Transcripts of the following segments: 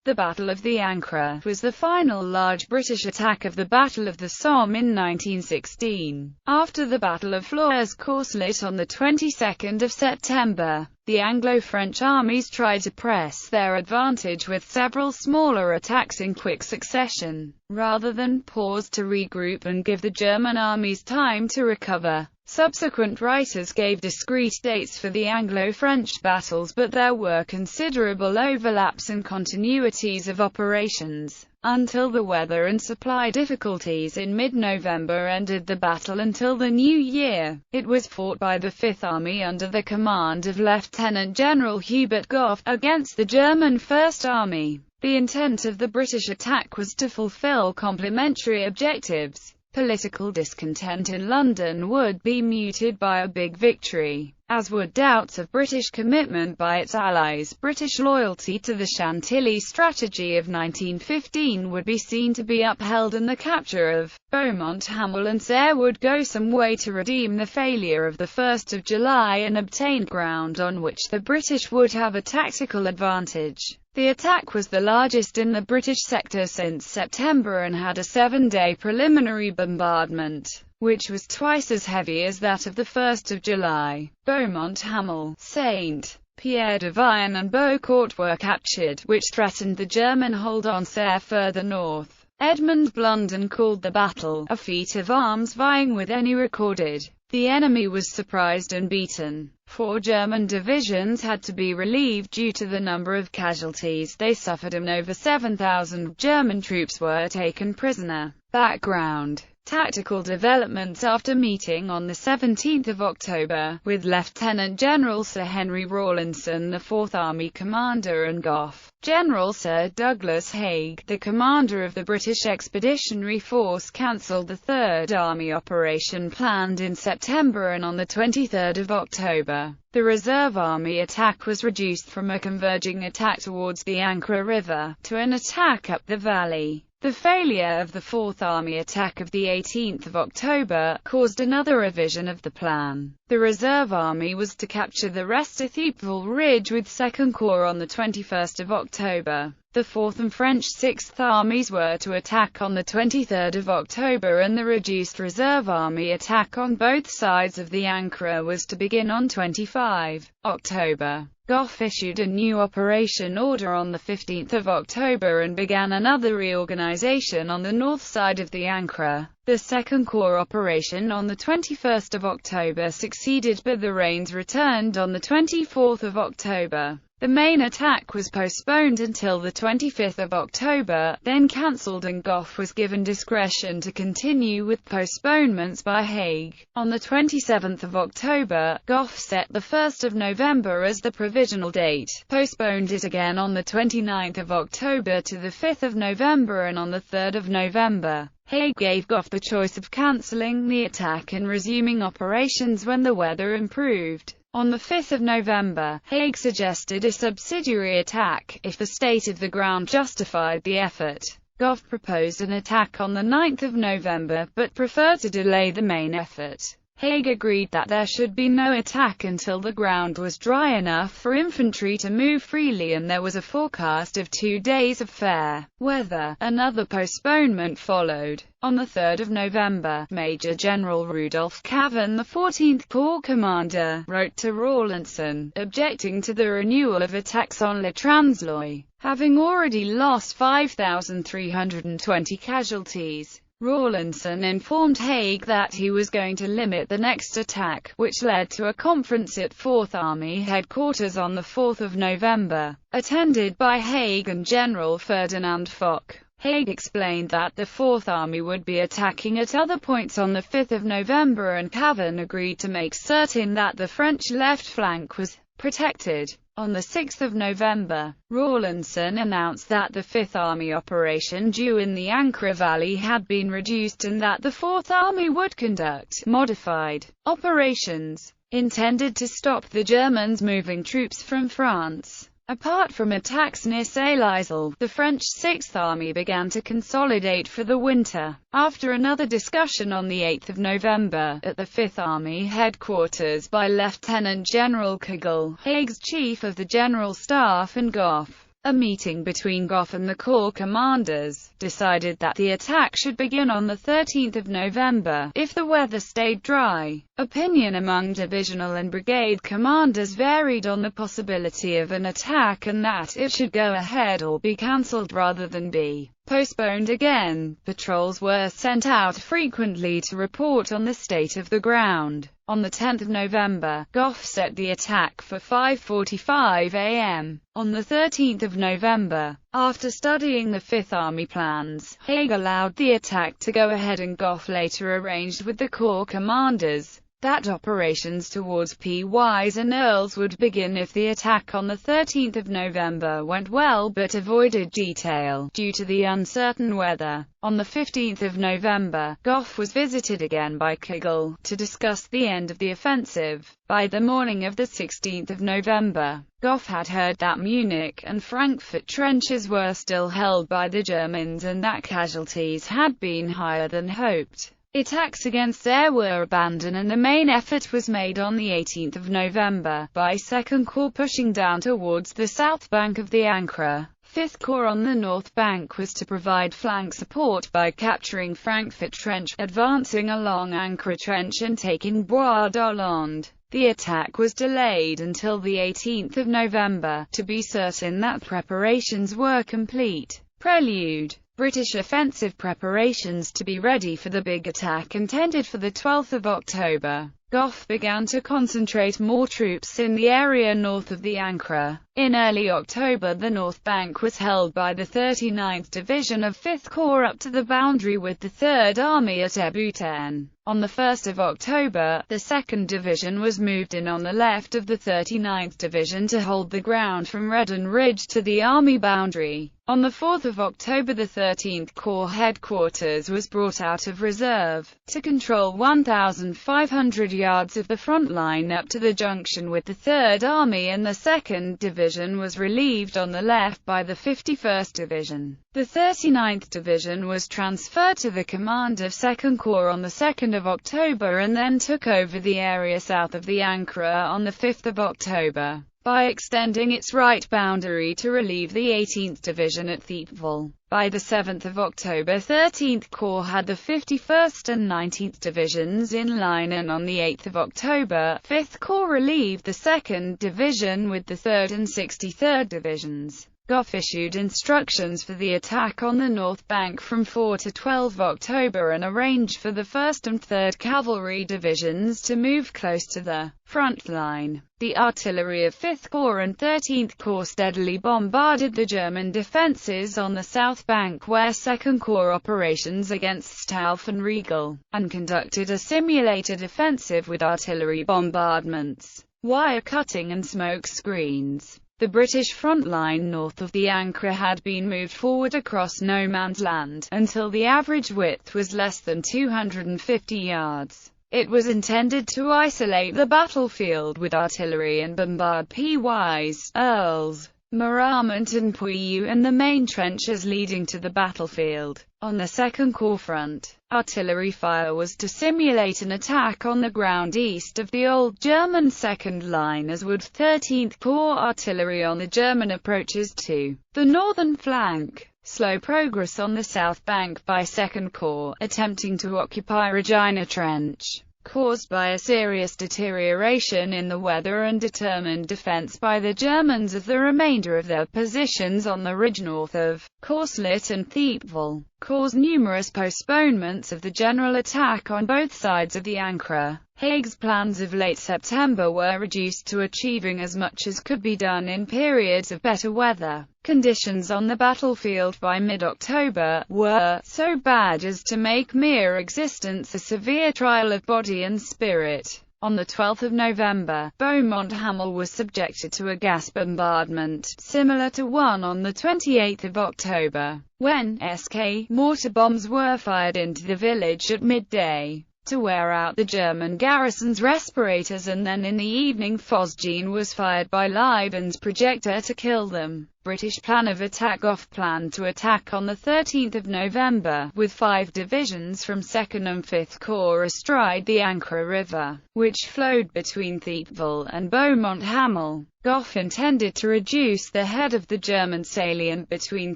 The Battle of the Ancre was the final large British attack of the Battle of the Somme in 1916. After the Battle of Flers-Courcelette on the 22nd of September, the Anglo-French armies tried to press their advantage with several smaller attacks in quick succession, rather than pause to regroup and give the German armies time to recover. Subsequent writers gave discrete dates for the Anglo-French battles, but there were considerable overlaps and continuities of operations, until the weather and supply difficulties in mid-November ended the battle until the new year. It was fought by the Fifth Army under the command of Lieutenant General Hubert Gough, against the German First Army. The intent of the British attack was to fulfill complementary objectives. Political discontent in London would be muted by a big victory, as would doubts of British commitment by its allies. British loyalty to the Chantilly strategy of 1915 would be seen to be upheld, and the capture of Beaumont Hamel and Ancre would go some way to redeem the failure of the 1st of July and obtain ground on which the British would have a tactical advantage. The attack was the largest in the British sector since September and had a 7-day preliminary bombardment, which was twice as heavy as that of the 1st of July. Beaumont Hamel, St. Pierre de Vienne and Beaucourt were captured, which threatened the German hold on Ancre further north. Edmund Blunden called the battle a feat of arms vying with any recorded. The enemy was surprised and beaten. 4 German divisions had to be relieved due to the number of casualties they suffered, and over 7,000 German troops were taken prisoner. Background: tactical developments after meeting on the 17th of October, with Lieutenant General Sir Henry Rawlinson, the Fourth Army commander, and Gough. General Sir Douglas Haig, the commander of the British Expeditionary Force, cancelled the Third Army operation planned in September, and on the 23rd of October, the Reserve Army attack was reduced from a converging attack towards the Ancre River, to an attack up the valley. The failure of the Fourth Army attack of the 18th of October caused another revision of the plan. The Reserve Army was to capture the Reste-Thiepval Ridge with 2nd Corps on the 21st of October. The 4th and French 6th Armies were to attack on the 23rd of October, and the reduced Reserve Army attack on both sides of the Ancre was to begin on 25 October. Gough issued a new operation order on the 15th of October and began another reorganization on the north side of the Ancre. The 2nd Corps operation on the 21st of October succeeded, but the rains returned on the 24th of October. The main attack was postponed until the 25th of October, then cancelled, and Gough was given discretion to continue with postponements by Haig. On the 27th of October, Gough set the 1st of November as the provisional date, postponed it again on the 29th of October to the 5th of November, and on the 3rd of November, Haig gave Gough the choice of cancelling the attack and resuming operations when the weather improved. On the 5th of November, Haig suggested a subsidiary attack, if the state of the ground justified the effort. Gough proposed an attack on the 9th of November, but preferred to delay the main effort. Haig agreed that there should be no attack until the ground was dry enough for infantry to move freely, and there was a forecast of 2 days of fair weather. Another postponement followed. On the 3rd of November, Major General Rudolph Cavan, the 14th Corps commander, wrote to Rawlinson, objecting to the renewal of attacks on Le Transloy, having already lost 5,320 casualties. Rawlinson informed Haig that he was going to limit the next attack, which led to a conference at Fourth Army headquarters on the 4th of November, attended by Haig and General Ferdinand Foch. Haig explained that the Fourth Army would be attacking at other points on the 5th of November, and Cavan agreed to make certain that the French left flank was protected. On the 6th of November, Rawlinson announced that the Fifth Army operation due in the Ancre Valley had been reduced, and that the Fourth Army would conduct modified operations intended to stop the Germans moving troops from France. Apart from attacks near Saint-Lizel, the French Sixth Army began to consolidate for the winter. After another discussion on the 8th of November, at the Fifth Army headquarters by Lieutenant General Kegel, Haig's chief of the General Staff, and Gough, A meeting between Gough and the Corps commanders decided that the attack should begin on the 13th of November, if the weather stayed dry. Opinion among divisional and brigade commanders varied on the possibility of an attack and that it should go ahead or be cancelled rather than be postponed again. Patrols were sent out frequently to report on the state of the ground. On the 10th of November, Gough set the attack for 5:45 a.m. On the 13th of November, after studying the Fifth Army plans, Haig allowed the attack to go ahead, and Gough later arranged with the Corps commanders that operations towards Pys and Earls would begin if the attack on the 13th of November went well, but avoided detail due to the uncertain weather. On the 15th of November, Gough was visited again by Kegel to discuss the end of the offensive. By the morning of the 16th of November, Gough had heard that Munich and Frankfurt trenches were still held by the Germans and that casualties had been higher than hoped. Attacks against air were abandoned and the main effort was made on the 18th of November, by 2nd Corps pushing down towards the south bank of the Ancre. 5th Corps on the north bank was to provide flank support by capturing Frankfurt Trench, advancing along Ancre Trench and taking Bois d'Hollande. The attack was delayed until the 18th of November, to be certain that preparations were complete. Prelude. British offensive preparations to be ready for the big attack intended for the 12th of October. Gough began to concentrate more troops in the area north of the Ancre. In early October, the north bank was held by the 39th Division of 5th Corps up to the boundary with the 3rd Army at Attribution. On the 1st of October, the 2nd Division was moved in on the left of the 39th Division to hold the ground from Redon Ridge to the Army boundary. On the 4th of October, the 13th Corps headquarters was brought out of reserve, to control 1,500 yards of the front line up to the junction with the 3rd Army, and the 2nd Division was relieved on the left by the 51st Division. The 39th Division was transferred to the command of 2nd Corps on the 2nd of October and then took over the area south of the Ancre on the 5th of October. By extending its right boundary to relieve the 18th Division at Thiepval. By the 7th of October, 13th Corps had the 51st and 19th Divisions in line, and on the 8th of October, 5th Corps relieved the 2nd Division with the 3rd and 63rd Divisions. Gough issued instructions for the attack on the north bank from 4 to 12 October and arranged for the 1st and 3rd Cavalry Divisions to move close to the front line. The artillery of 5th Corps and 13th Corps steadily bombarded the German defences on the south bank where 2nd Corps operations against Stauffenriegel, and conducted a simulated offensive with artillery bombardments, wire cutting and smoke screens. The British front line north of the Ancre had been moved forward across no man's land, until the average width was less than 250 yards. It was intended to isolate the battlefield with artillery and bombard Pys, Earls, Maramont and Pouilly and the main trenches leading to the battlefield. On the 2nd Corps front, artillery fire was to simulate an attack on the ground east of the old German second line, as would 13th Corps artillery on the German approaches to the northern flank. Slow progress on the south bank by 2nd Corps, attempting to occupy Regina Trench, caused by a serious deterioration in the weather and determined defense by the Germans of the remainder of their positions on the ridge north of Courcelette and Thiepval, caused numerous postponements of the general attack on both sides of the Ancre. Haig's plans of late September were reduced to achieving as much as could be done in periods of better weather. Conditions on the battlefield by mid-October were so bad as to make mere existence a severe trial of body and spirit. On the 12th of November, Beaumont-Hamel was subjected to a gas bombardment, similar to one on the 28th of October, when SK mortar bombs were fired into the village at midday, to wear out the German garrison's respirators, and then in the evening phosgene was fired by Leiben's projector to kill them. British plan of attack. Gough planned to attack on 13 November, with 5 divisions from 2nd and 5th Corps astride the Ancre River, which flowed between Thiepval and Beaumont-Hamel. Gough intended to reduce the head of the German salient between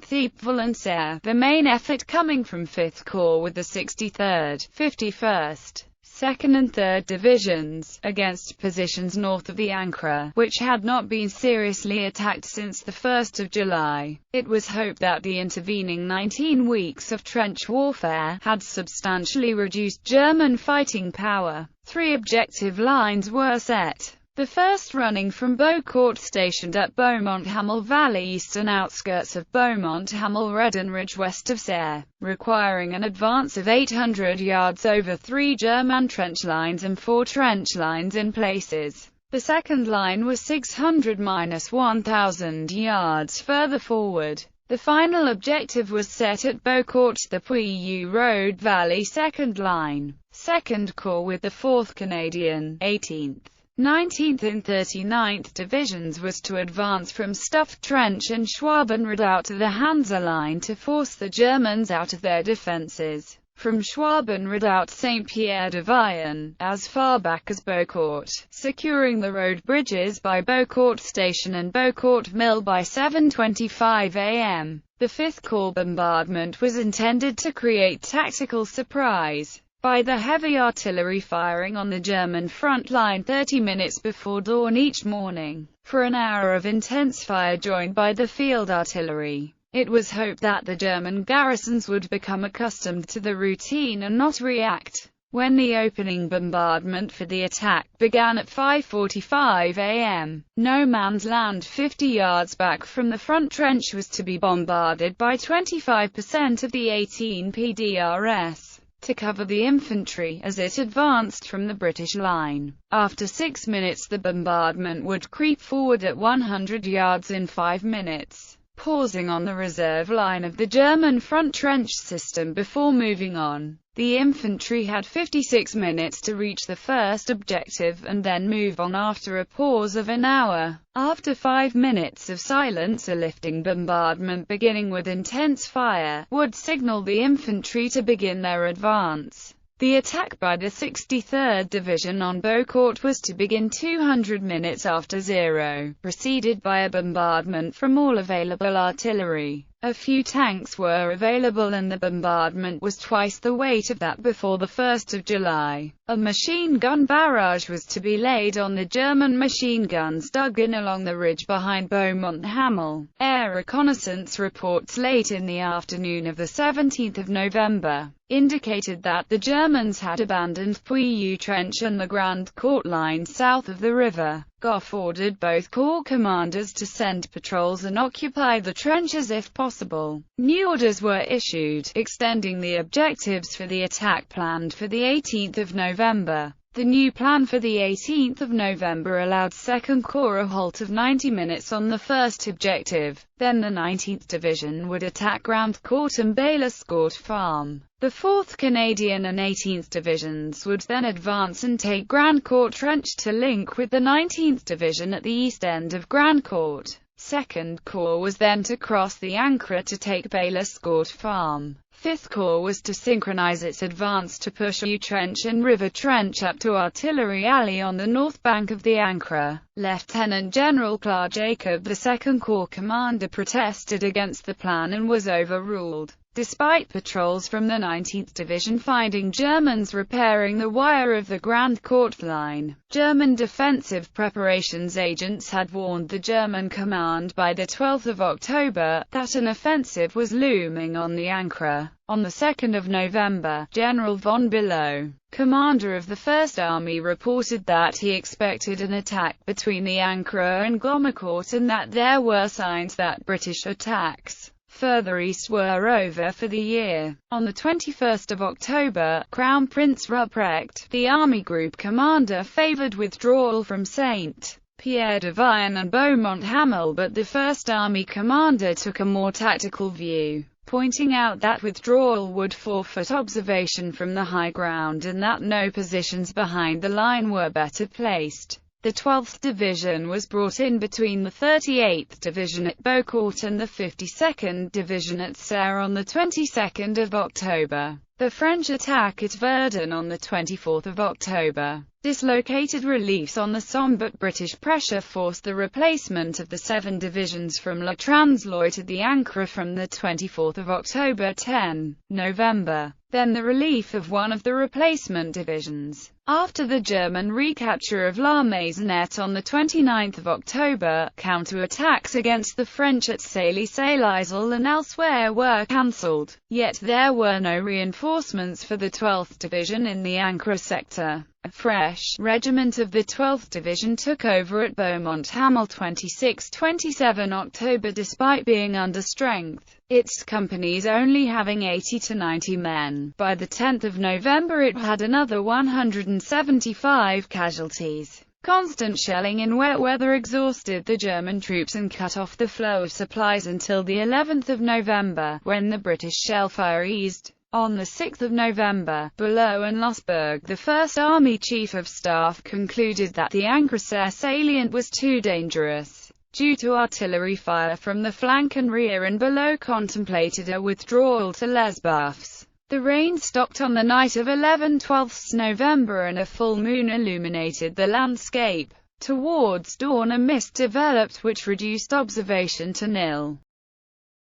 Thiepval and Serre, the main effort coming from 5th Corps with the 63rd, 51st, 2nd and 3rd Divisions, against positions north of the Ancre, which had not been seriously attacked since the 1st of July. It was hoped that the intervening 19 weeks of trench warfare had substantially reduced German fighting power. 3 objective lines were set. The first running from Beaucourt, stationed at Beaumont-Hamel Valley, eastern outskirts of Beaumont-Hamel, Redon Ridge west of Serre, requiring an advance of 800 yards over 3 German trench lines and 4 trench lines in places. The second line was 600–1,000 yards further forward. The final objective was set at Beaucourt, the Pouilly Road Valley second line. 2nd Corps with the 4th Canadian, 18th, 19th and 39th Divisions was to advance from Stuffed Trench and Schwaben Redoubt to the Hansa Line to force the Germans out of their defences. From Schwaben Redoubt Saint-Pierre-de-Vienne, as far back as Beaucourt, securing the road bridges by Beaucourt Station and Beaucourt Mill by 7:25 am. The 5th Corps bombardment was intended to create tactical surprise by the heavy artillery firing on the German front line 30 minutes before dawn each morning, for an hour of intense fire joined by the field artillery. It was hoped that the German garrisons would become accustomed to the routine and not react. When the opening bombardment for the attack began at 5:45 am, no man's land 50 yards back from the front trench was to be bombarded by 25% of the 18 PDRS. To cover the infantry as it advanced from the British line. After 6 minutes the bombardment would creep forward at 100 yards in 5 minutes, pausing on the reserve line of the German front trench system before moving on. The infantry had 56 minutes to reach the first objective and then move on after a pause of an hour. After 5 minutes of silence, a lifting bombardment beginning with intense fire would signal the infantry to begin their advance. The attack by the 63rd Division on Beaucourt was to begin 200 minutes after 0, preceded by a bombardment from all available artillery. A few tanks were available and the bombardment was twice the weight of that before the 1st of July. A machine gun barrage was to be laid on the German machine guns dug in along the ridge behind Beaumont-Hamel. Air reconnaissance reports late in the afternoon of the 17th of November indicated that the Germans had abandoned Pouilly Trench and the Grand Court line south of the river. Gough ordered both corps commanders to send patrols and occupy the trenches if possible. New orders were issued, extending the objectives for the attack planned for the 18th of November. The new plan for the 18th of November allowed 2nd Corps a halt of 90 minutes on the first objective. Then the 19th Division would attack Grand Court and Bailliscourt Farm. The 4th Canadian and 18th Divisions would then advance and take Grand Court Trench to link with the 19th Division at the east end of Grand Court. 2nd Corps was then to cross the Ancre to take Bailliscourt Farm. 5th Corps was to synchronize its advance to push U Trench and River Trench up to Artillery Alley on the north bank of the Ancre. Lieutenant General Clark Jacob, the 2nd Corps commander, protested against the plan and was overruled. Despite patrols from the 19th Division finding Germans repairing the wire of the Grand Court line, German defensive preparations agents had warned the German command by the 12th of October that an offensive was looming on the Ancre. On the 2nd of November, General von Below, commander of the First Army, reported that he expected an attack between the Ancre and Gommecourt and that there were signs that British attacks further east were over for the year. On the 21st of October, Crown Prince Ruprecht, the Army Group commander, favoured withdrawal from Saint-Pierre-de-Vienne and Beaumont-Hamel, but the First Army commander took a more tactical view, pointing out that withdrawal would forfeit observation from the high ground and that no positions behind the line were better placed. The 12th Division was brought in between the 38th Division at Beaucourt and the 52nd Division at Serre on the 22nd of October. The French attack at Verdun on the 24th of October dislocated reliefs on the Somme, but British pressure forced the replacement of the 7 divisions from Le Transloy to the Ancre from the 24th of October 10 November. Then the relief of one of the replacement divisions. After the German recapture of La Maisonnette on the 29th of October, counterattacks against the French at Sailly-Saint-Lizel and elsewhere were cancelled. Yet there were no reinforcements for the 12th Division in the Ancre sector. A fresh regiment of the 12th Division took over at Beaumont-Hamel 26-27 October despite being under strength, its companies only having 80 to 90 men. By the 10th of November it had another 175 casualties. Constant shelling in wet weather exhausted the German troops and cut off the flow of supplies until the 11th of November, when the British shellfire eased. On the 6th of November, below and Lossberg, the First Army Chief of Staff, concluded that the Ancre salient was too dangerous due to artillery fire from the flank and rear, and below contemplated a withdrawal to Les Bafs. The rain stopped on the night of 11/12 November and a full moon illuminated the landscape. Towards dawn a mist developed which reduced observation to nil.